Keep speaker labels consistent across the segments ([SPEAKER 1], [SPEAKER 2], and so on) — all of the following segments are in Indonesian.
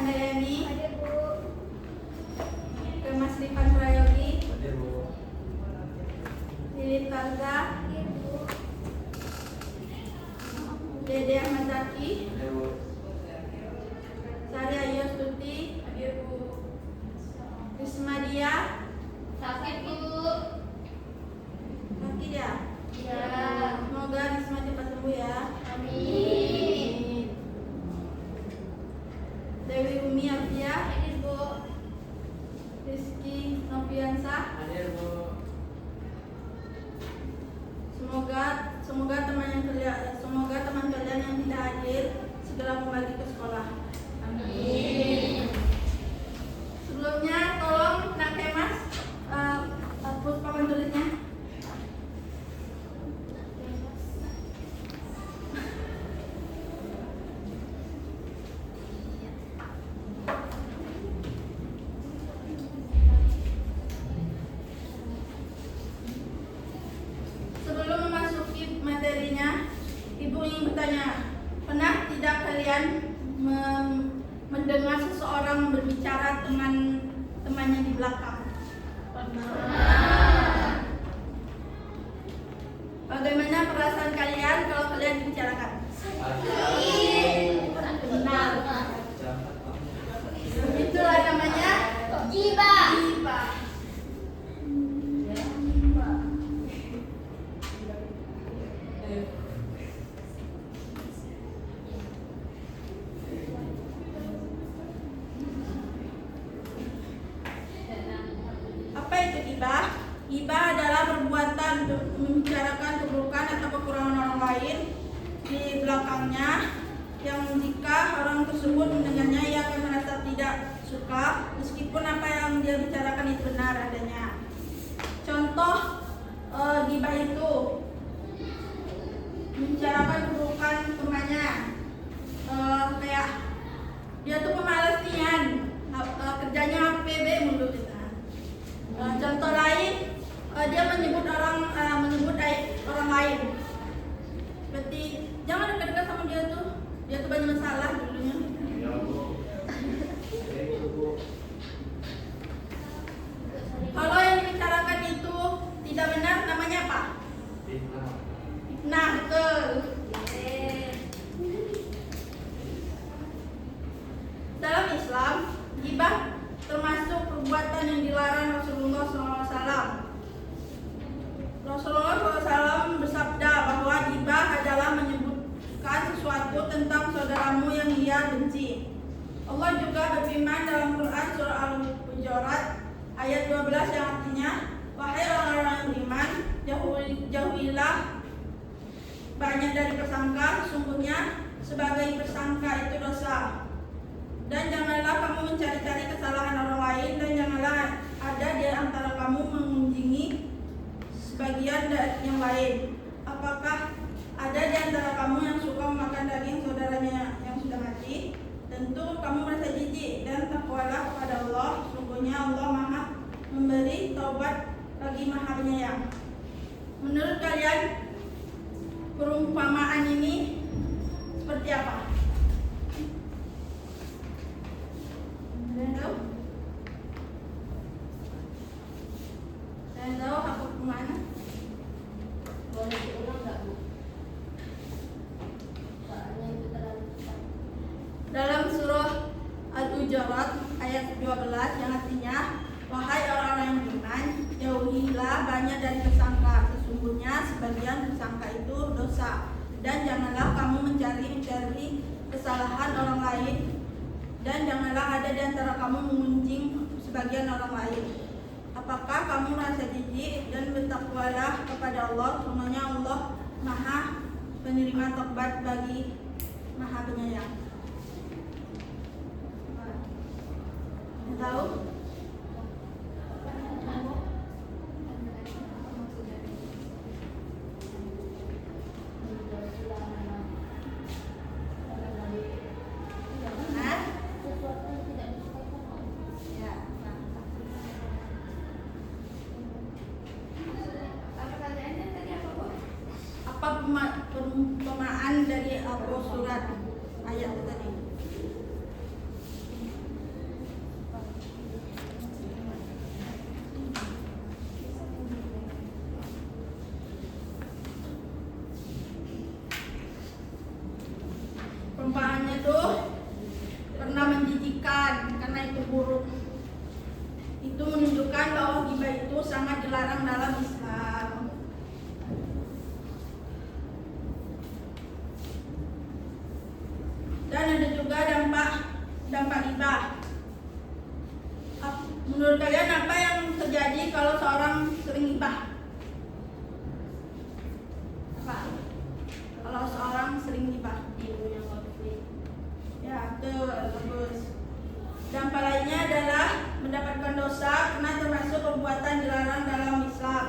[SPEAKER 1] Handayani.
[SPEAKER 2] Hadir, Bu.
[SPEAKER 1] Kemas Rifan Prayogi.
[SPEAKER 3] Hadir, Bu.
[SPEAKER 1] Lilin Tarza.
[SPEAKER 2] Hadir, Bu.
[SPEAKER 1] Dede Ahmad Zaki.
[SPEAKER 3] Hadir, Bu.
[SPEAKER 1] Sari Ayu Astuti.
[SPEAKER 2] Hadir, Bu.
[SPEAKER 1] Risma Dia.
[SPEAKER 2] Sakit, Bu.
[SPEAKER 1] Sakit ya?
[SPEAKER 2] Ya.
[SPEAKER 1] Semoga Risma cepat sembuh ya.
[SPEAKER 2] Amin.
[SPEAKER 1] Dewi Umi Afia.
[SPEAKER 2] Hadir, Bu.
[SPEAKER 1] Rizky Noviansah.
[SPEAKER 3] Hadir, Bu.
[SPEAKER 1] Semoga teman kalian yang tidak hadir segera kembali ke sekolah.
[SPEAKER 2] Amin.
[SPEAKER 1] Sebelumnya tolong Nak Kemas hapus papan tulisnya. Sebelum memasuki materinya, Ibu ingin bertanya, pernah tidak kalian mendengar seseorang berbicara temannya di belakang? Bagaimana perasaan kalian kalau kalian dibicarakan?
[SPEAKER 2] Benar.
[SPEAKER 1] Itulah namanya
[SPEAKER 2] Gibah.
[SPEAKER 1] gibah. Apa itu gibah? Gibah adalah perbuatan untuk membicarakan keburukan atau kekurangan orang lain di belakangnya, yang jika orang tersebut mendengarnya ia akan merasa tidak suka meskipun apa yang dia bicarakan itu benar adanya. Contoh gibah itu membicarakan keburukan temannya, kayak dia tuh pemalas nian, kerjanya PB mulu gitu. Contoh lain, dia menyebut aib orang lain. Berarti jangan dekat-dekat sama dia tuh banyak masalah dulunya.
[SPEAKER 3] Ya, Bu. Hadir, Bu.
[SPEAKER 1] Kalau yang dibicarakan itu tidak benar, namanya apa?
[SPEAKER 3] Fitnah.
[SPEAKER 1] Nah, betul. Dalam Islam, gibah termasuk perbuatan yang dilarang Rasulullah SAW. Rasulullah SAW bersabda bahwa gibah adalah menyebutkan sesuatu tentang saudaramu yang ia benci. Allah juga berfirman dalam Quran surah Al-Hujurat ayat 12 yang artinya, wahai orang-orang yang beriman, jauhilah banyak dari persangka, sesungguhnya sebagai persangka itu dosa. Dan janganlah kamu mencari-cari kesalahan orang lain, dan janganlah ada di antara kamu mengunjungi sebagian dari yang lain. Apakah ada di antara kamu yang suka memakan daging saudaranya yang sudah mati? Tentu kamu merasa jijik, dan takwalah kepada Allah. Sungguhnya Allah Maha memberi taubat lagi Maha Penyayang. Menurut kalian perumpamaan ini seperti apa? Ada yang tahu? Ada yang tahu apa perumpamaan?
[SPEAKER 2] Boleh diulang nggak, Bu? Soalnya itu terlalu cepat.
[SPEAKER 1] Dalam surah Al-Hujurat ayat 12 yang artinya, wahai orang-orang yang beriman, jauhilah banyak dari persangka, sesungguhnya sebagian persangka itu dosa. Dan janganlah kamu mencari kesalahan orang lain, dan janganlah ada di antara kamu mengunjing sebagian orang lain. Apakah kamu merasa jijik, dan bertakwalah kepada Allah, sungguhnya Allah Maha penerima taubat bagi Maha Penyayang. Tahu? Nah,
[SPEAKER 2] Sesuatu yang tidak disukai orang.
[SPEAKER 1] ya.
[SPEAKER 2] Apa pertanyaannya tadi apa, Bu?
[SPEAKER 1] Apa perumpamaan dari surat ayat tadi? sangat dilarang dalam Islam. Dan ada juga dampak riba. Menurut kalian apa yang terjadi kalau seorang sering riba? Apa? Kalau seorang sering riba,
[SPEAKER 2] Dia punya konflik.
[SPEAKER 1] ya betul, bagus. Dampak lainnya adalah mendapatkan dosa karena termasuk perbuatan dilarang dalam Islam.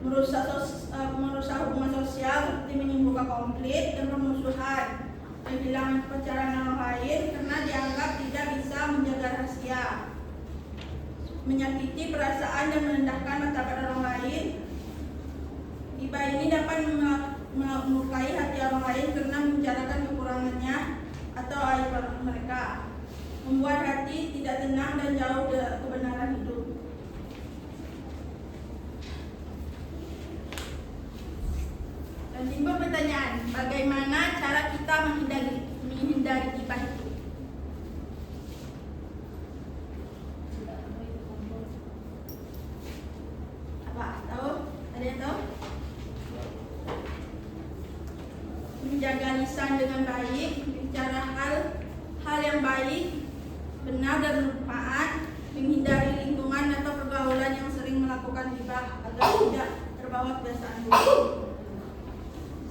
[SPEAKER 1] Merusak hubungan sosial seperti menimbulkan konflik dan permusuhan, kehilangan kepercayaan orang lain karena dianggap tidak bisa menjaga rahasia, menyakiti perasaan dan merendahkan martabat orang lain. Riba ini dapat melukai hati orang lain karena membicarakan kekurangannya atau aib mereka, membuat hati tidak tenang dan jauh dari kebenaran hidup. Dan timbul pertanyaan, bagaimana cara kita menghindari riba itu? Apa? Tahu? Ada yang tahu? Menjaga lisan dengan baik, bicara hal yang baik, benar dan bermanfaat, menghindari lingkungan atau pergaulan yang sering melakukan riba agar tidak terbawa kebiasaan buruk.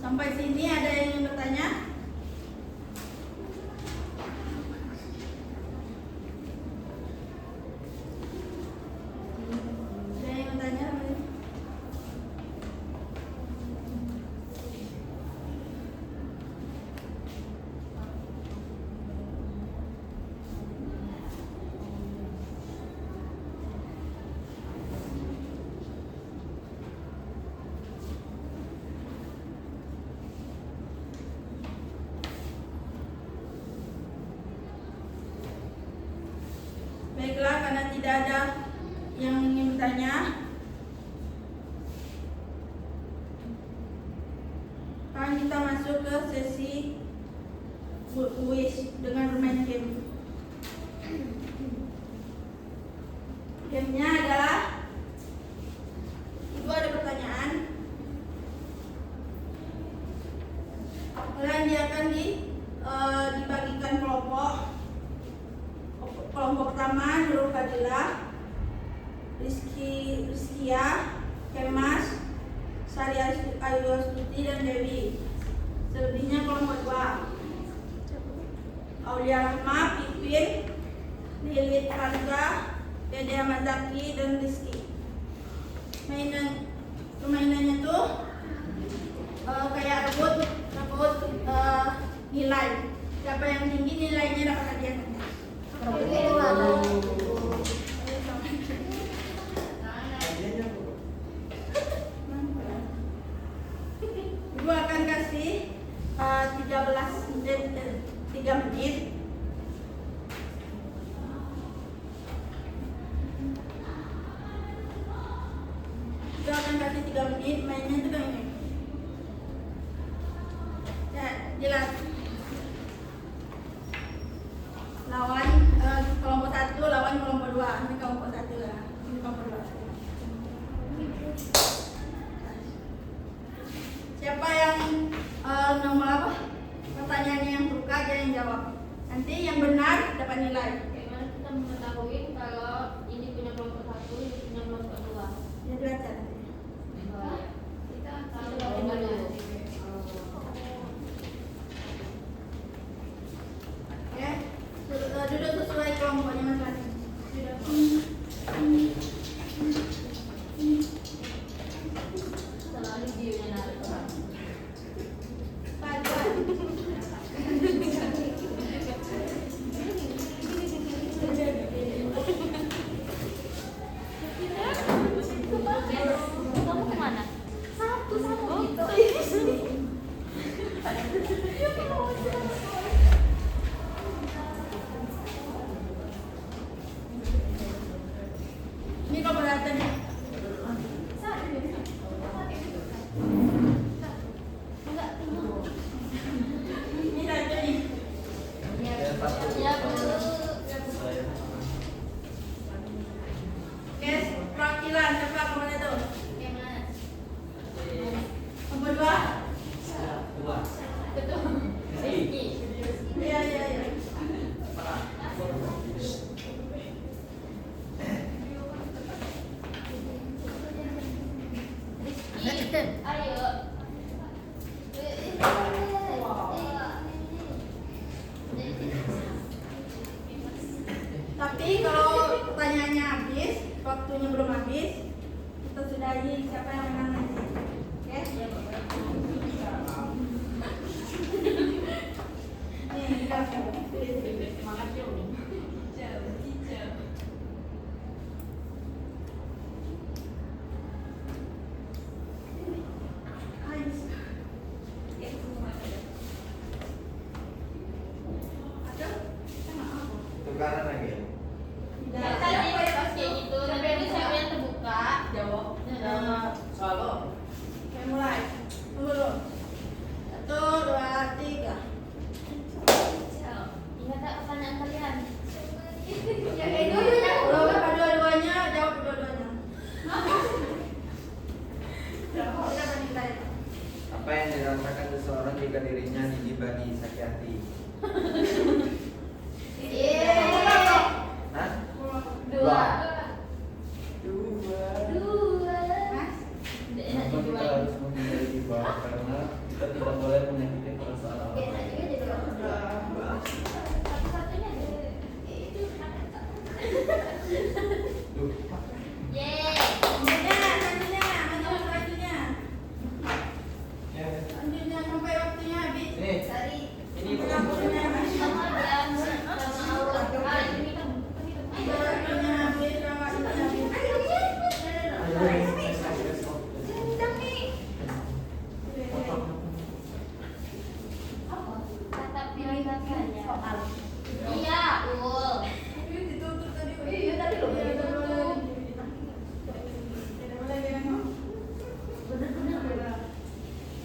[SPEAKER 1] Sampai sini ada yang ingin bertanya? Ada yang ingin bertanya? Baiklah, karena tidak ada yang ingin bertanya, sekarang kita masuk ke sesi kuis dengan bermain game. Gamenya adalah itu ada pertanyaan. Kalian dia akan dibagikan kelompok. Kelompok pertama Nurul Fadilah, Rizkia, Kemas, Sari Ayu Astuti dan Dewi. Selebihnya kelompok 2 Aulia Rahma, Pipin, Lilit Harga, Dede Ahmad Zaki dan Rizky. Permainannya tuh kayak rebut nilai. Siapa yang tinggi nilainya dapat hadiah. Ibu akan kasih 3 menit. Ibu akan kasih 3 menit, mainnya itu kan ini. Ya, jelas. Lawan kelompok 1 lawan kelompok 2. Ini kelompok 1 lah. Ini kelompok 2. Siapa yang nomor apa? Pertanyaannya yang buka aja yang jawab. Nanti yang benar dapat nilai.
[SPEAKER 2] Bagaimana kita mengetahui kalau ini punya kelompok 1, ini punya kelompok 2?
[SPEAKER 1] Ya belajar.
[SPEAKER 2] Kita tahu bagaimana.
[SPEAKER 1] Ya, duduk sesuai kelompoknya masing-masing.
[SPEAKER 2] Selalu dia narik orang.
[SPEAKER 1] Pelajar. Tapi kalau pertanyaannya habis, waktunya belum habis, kita sudahi siapa yang menang nanti. Oke? Nih, kita
[SPEAKER 2] Semangat dong.
[SPEAKER 3] Tukaran lagi.
[SPEAKER 2] Ya, tadi pas kayak gitu, tapi itu siapa yang terbuka?
[SPEAKER 4] Jawab.
[SPEAKER 3] Soal lo.
[SPEAKER 1] Oke, mulai. Tunggu dulu. 1, 2, 3.
[SPEAKER 2] Ingat tak pertanyaan kalian?
[SPEAKER 1] Ya, dua-duanya jawab dua-duanya. Jawab. Kita bandingkan.
[SPEAKER 3] Apa yang dirasakan seseorang jika dirinya digibahi sakit hati? Hah?
[SPEAKER 2] Dua.
[SPEAKER 1] Mas,
[SPEAKER 2] Enak
[SPEAKER 3] Kenapa kita
[SPEAKER 2] juga.
[SPEAKER 3] harus menghindari gibah? Karena kita tidak boleh menyakiti perasaan orang
[SPEAKER 2] Enak
[SPEAKER 3] lain.
[SPEAKER 2] juga jadi orang. Satu-satunya deh. Itu
[SPEAKER 3] Duh,
[SPEAKER 2] Yeay.
[SPEAKER 1] selanjutnya, selanjutnya.
[SPEAKER 3] ya.
[SPEAKER 1] Selanjutnya sampai waktunya habis.
[SPEAKER 3] Nih,
[SPEAKER 2] Tadi
[SPEAKER 3] ini
[SPEAKER 1] Waktunya habis.
[SPEAKER 2] sama dan sama Allah. Ah, ini kan.
[SPEAKER 1] Waktunya habis, waktunya habis.
[SPEAKER 2] Apa? Kata pilihan saya. Soal. Iya, ul.
[SPEAKER 1] Ditutup tadi.
[SPEAKER 2] Iya, tadi loh.
[SPEAKER 1] Iya, ditutup. Tidak boleh bilang.
[SPEAKER 2] Bener-bener.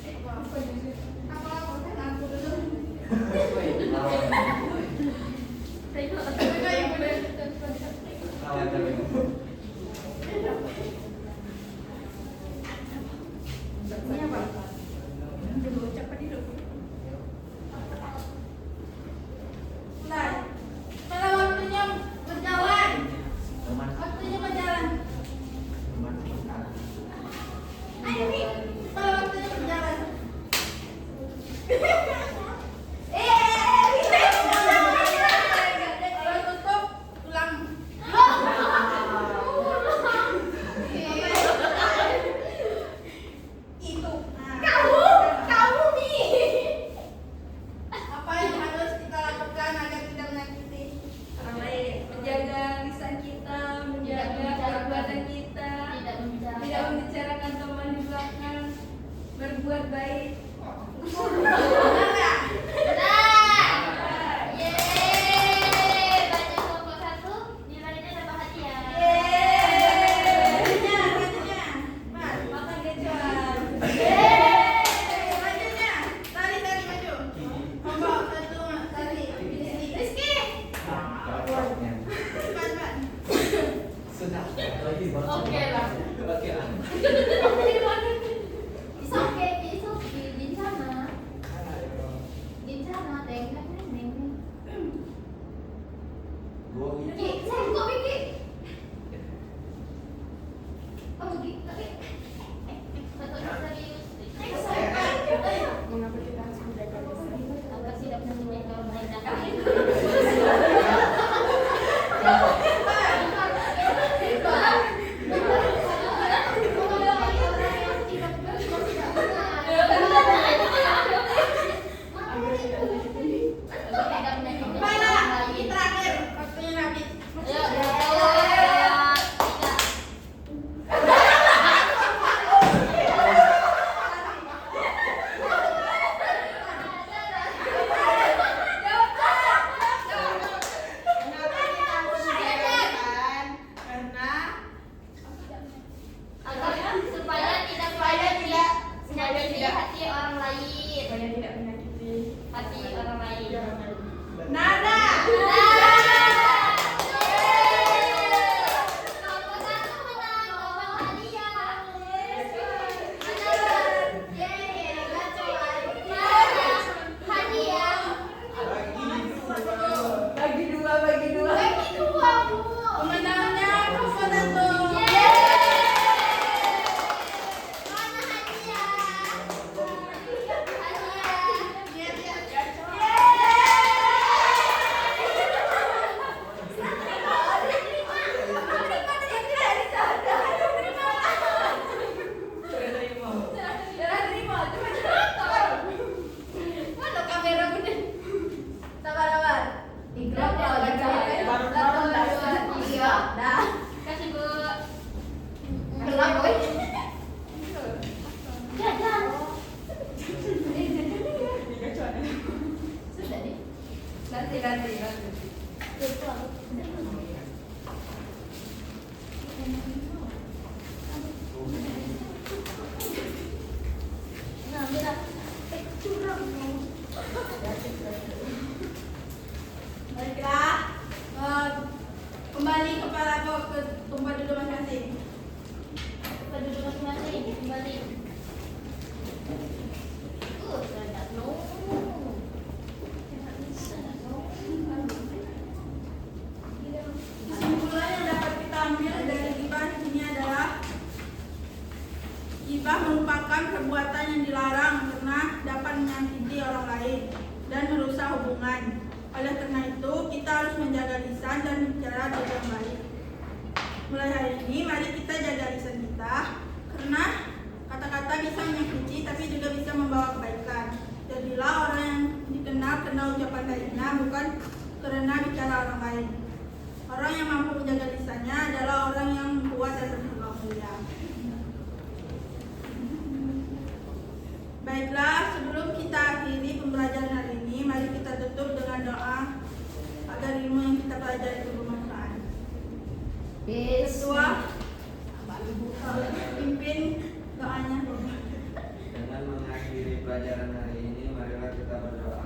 [SPEAKER 1] Apa aku dulu.
[SPEAKER 3] Lawan tapi.
[SPEAKER 1] Ini apa? Dulu cepat hidup. Mulai. Kalau waktunya berjalan,
[SPEAKER 3] Teman,
[SPEAKER 1] waktunya berjalan.
[SPEAKER 3] teman.
[SPEAKER 1] Ayo nih, kalau waktunya berjalan. Kalau tutup, ulang. Itu. Kamu nih. Apa yang harus kita lakukan agar tidak menyakiti orang lain?
[SPEAKER 4] Menjaga lisan kita, menjaga perbuatan kita,
[SPEAKER 2] Tidak
[SPEAKER 4] tidak
[SPEAKER 2] membicarakan.
[SPEAKER 4] membicarakan teman di belakang, berbuat baik.
[SPEAKER 1] Benar nggak?
[SPEAKER 2] Benar. Yeay. Baca kelompok 1, nilainya dapat hadiah.
[SPEAKER 1] Selanjutnya. Mas.
[SPEAKER 4] Makan kecoa.
[SPEAKER 1] Selanjutnya, tari maju. Kelompok 1 tari di sini. Rizky.
[SPEAKER 3] Cocoknya.
[SPEAKER 1] Cepat.
[SPEAKER 3] Sudah. Lagi bang.
[SPEAKER 2] Oke lah.
[SPEAKER 3] Oke lah.
[SPEAKER 2] It's okay, it's okay. Di sana. Di sana, teng teng teng teng.
[SPEAKER 3] Gua
[SPEAKER 2] Ki, saya buka Ki. Oh, Ki, tapi serius.
[SPEAKER 4] Mengapa kita harus menjaga lisan?
[SPEAKER 2] Agar tidak menjadi orang lain dan
[SPEAKER 1] Mana? Ini terakhir. Waktunya habis.
[SPEAKER 2] Nah, mira, curang.
[SPEAKER 1] Baiklah, kembali ke tempat duduk masing-masing.
[SPEAKER 2] Tempat duduk masing-masing, kembali. Saya no.
[SPEAKER 1] Kesimpulan yang dapat kita ambil dari ghibah di sini adalah ghibah merupakan perbuatan yang dilarang karena dapat menyakiti orang lain dan merusak hubungan. Oleh karena itu, kita harus menjaga lisan dan bicara dengan yang baik. Mulai hari ini, mari kita jaga lisan kita karena kata-kata bisa menyakiti tapi juga bisa membawa kebaikan. Jadilah orang yang dikenal karena ucapan baiknya, bukan karena bicara orang lain. Orang yang mampu menjaga lisannya adalah orang yang kuat dan bertakwa mulia. Baiklah, sebelum kita akhiri pembelajaran hari ini, mari kita tutup dengan doa agar ilmu yang kita pelajari itu bermanfaat. Ketua, pimpin doanya.
[SPEAKER 3] Dengan mengakhiri pelajaran hari ini, marilah kita berdoa.